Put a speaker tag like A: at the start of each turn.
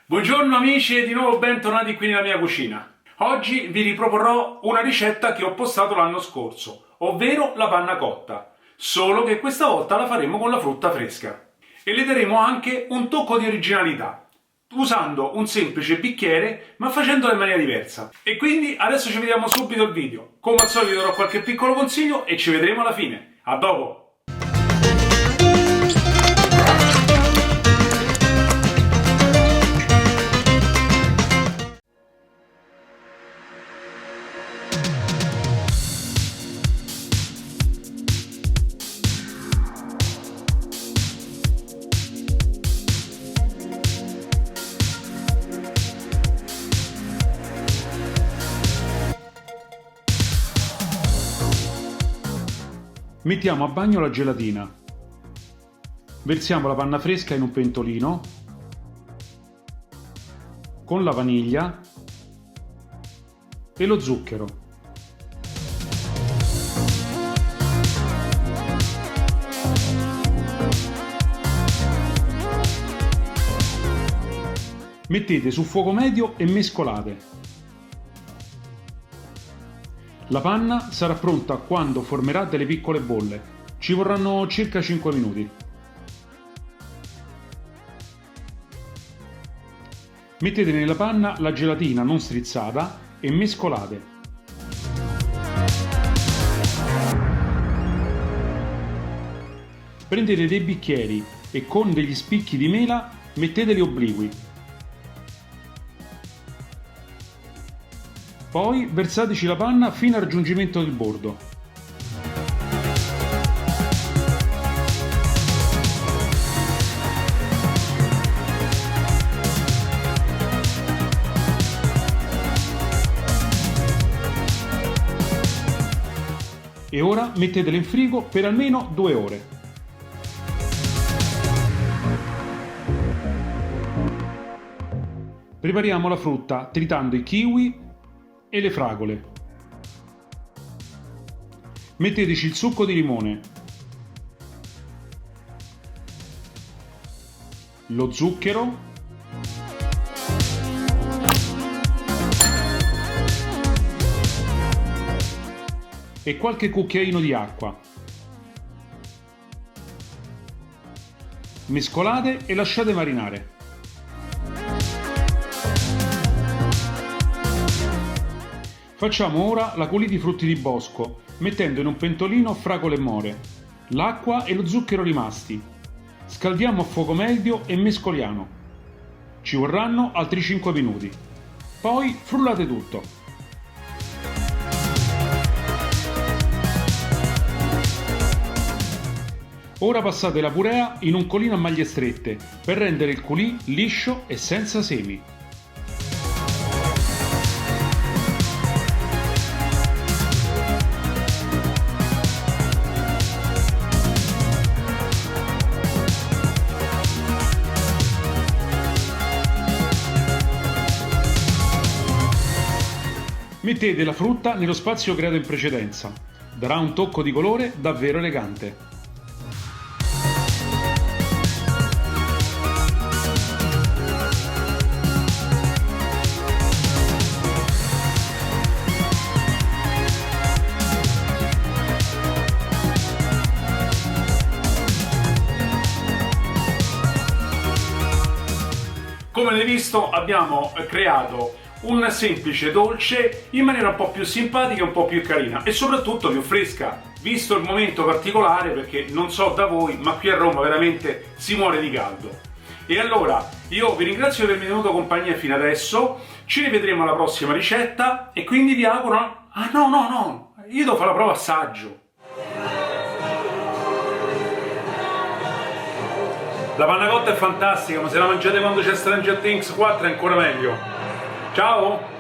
A: Buongiorno amici e di nuovo bentornati qui nella mia cucina. Oggi vi riproporrò una ricetta che ho postato l'anno scorso, ovvero la panna cotta, solo che questa volta la faremo con la frutta fresca. E le daremo anche un tocco di originalità, usando un semplice bicchiere ma facendola in maniera diversa. E quindi adesso ci vediamo subito il video. Come al solito vi darò qualche piccolo consiglio e ci vedremo alla fine. A dopo! Mettiamo a bagno la gelatina, versiamo la panna fresca in un pentolino con la vaniglia e lo zucchero. Mettete su fuoco medio e mescolate. La panna sarà pronta quando formerà delle piccole bolle. Ci vorranno circa 5 minuti. Mettete nella panna la gelatina non strizzata e mescolate. Prendete dei bicchieri e con degli spicchi di mela metteteli obliqui. Poi versateci la panna fino al raggiungimento del bordo. E ora mettetele in frigo per almeno 2 ore. Prepariamo la frutta tritando i kiwi e le fragole. Metteteci il succo di limone, lo zucchero e qualche cucchiaino di acqua. Mescolate e lasciate marinare. Facciamo ora la coulis di frutti di bosco, mettendo in un pentolino fragole e more, l'acqua e lo zucchero rimasti. Scaldiamo a fuoco medio e mescoliamo. Ci vorranno altri 5 minuti. Poi frullate tutto. Ora passate la purea in un colino a maglie strette per rendere il coulis liscio e senza semi. Mettete la frutta nello spazio creato in precedenza. Darà un tocco di colore davvero elegante. Come avete visto, abbiamo creato un semplice dolce in maniera un po' più simpatica e un po' più carina e soprattutto più fresca, visto il momento particolare, perché non so da voi, ma qui a Roma veramente si muore di caldo. E allora io vi ringrazio per avermi tenuto compagnia fino adesso, ci rivedremo alla prossima ricetta e quindi vi auguro... Ah no, io devo fare la prova assaggio. La panna cotta è fantastica, ma se la mangiate quando c'è Stranger Things 4 è ancora meglio. Ciao!